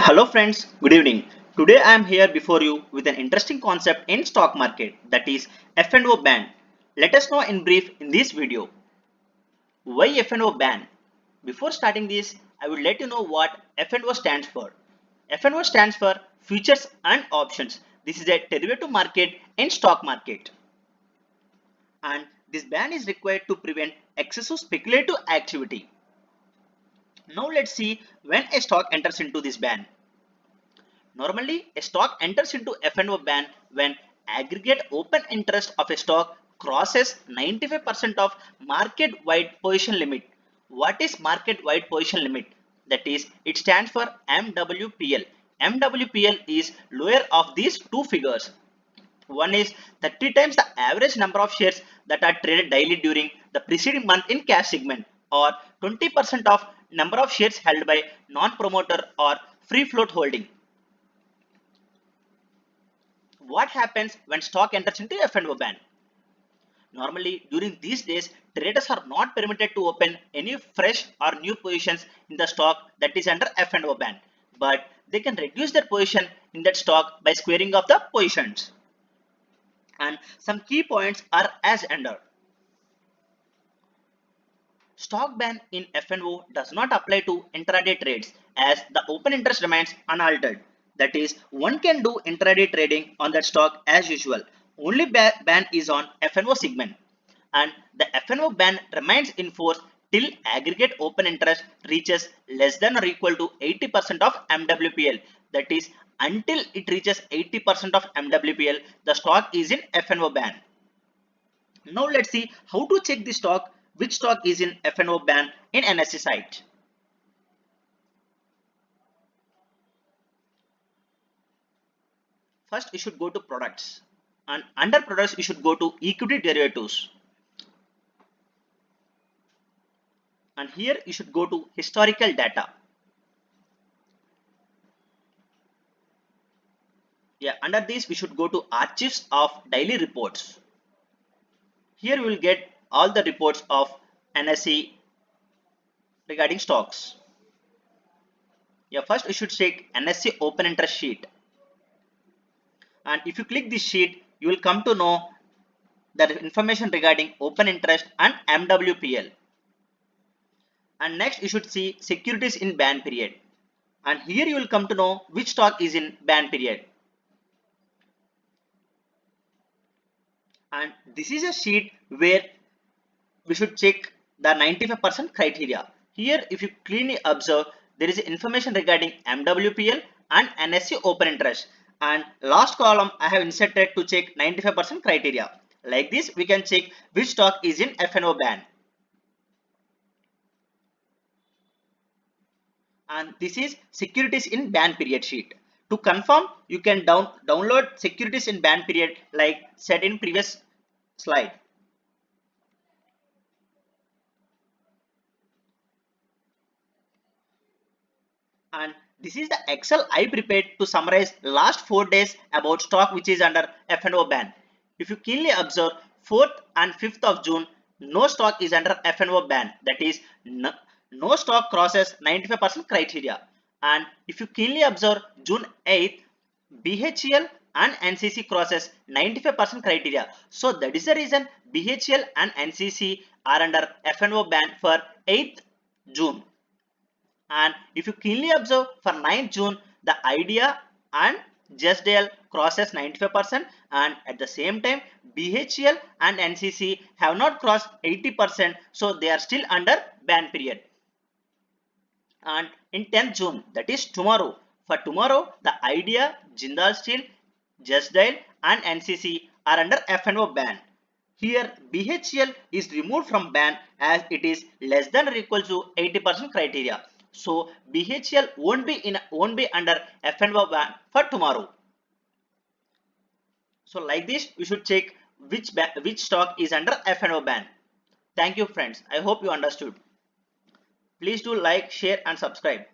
Hello friends, good evening. Today I am here before you with an interesting concept in stock market, that is F&O ban. Let us know in brief in this video. Why F&O ban? Before starting this, I will let you know what F&O stands for. F&O stands for futures and options. This is a derivative market in stock market. And this ban is required to prevent excessive speculative activity. Now let's see when a stock enters into this ban. Normally, a stock enters into F&O ban when aggregate open interest of a stock crosses 95% of market-wide position limit. What is market-wide position limit? That is, it stands for MWPL. MWPL is lower of these two figures. One is 30 times the average number of shares that are traded daily during the preceding month in cash segment, or 20% of number of shares held by non-promoter or free float holding. What happens when stock enters into F&O ban? Normally, during these days, traders are not permitted to open any fresh or new positions in the stock that is under F&O ban, but they can reduce their position in that stock by squaring of the positions. And some key points are as under. Stock ban in F&O does not apply to intraday trades as the open interest remains unaltered. That is, one can do intraday trading on that stock as usual. Only ban is on F&O segment. And the F&O ban remains in force till aggregate open interest reaches less than or equal to 80% of MWPL. That is, until it reaches 80% of MWPL, the stock is in F&O ban. Now let's see how to check the stock, which stock is in F&O ban in NSE site. First, you should go to products, and under products you should go to equity derivatives, and here you should go to historical data. Under this we should go to archives of daily reports. Here you will get all the reports of NSE regarding stocks. First you should check NSE open interest sheet, and if you click this sheet you will come to know the information regarding open interest and MWPL. And next you should see securities in ban period, and here you will come to know which stock is in ban period. And this is a sheet where we should check the 95% criteria. Here if you clearly observe, there is information regarding MWPL and NSE open interest, and last column I have inserted to check 95% criteria. Like this we can check which stock is in F&O ban. And this is securities in ban period sheet. To confirm, you can download securities in ban period like said in previous slide. And this is the Excel I prepared to summarize last 4 days about stock which is under F&O ban. If you keenly observe, 4th and 5th of June, no stock is under F&O ban. That is, no stock crosses 95% criteria. And if you keenly observe, June 8th, BHEL and NCC crosses 95% criteria. So that is the reason BHEL and NCC are under F&O ban for 8th June. And if you keenly observe, for 9th June, the idea and JustDial crosses 95%, and at the same time BHEL and NCC have not crossed 80%, so they are still under ban period. And in 10th June, that is tomorrow, for tomorrow the idea, Jindal Steel, JustDial and NCC are under F&O ban. Here BHEL is removed from ban as it is less than or equal to 80% criteria. So BHEL won't be under F&O ban for tomorrow. So like this we should check which stock is under F&O ban. Thank you friends. I hope you understood. Please do like, share and subscribe.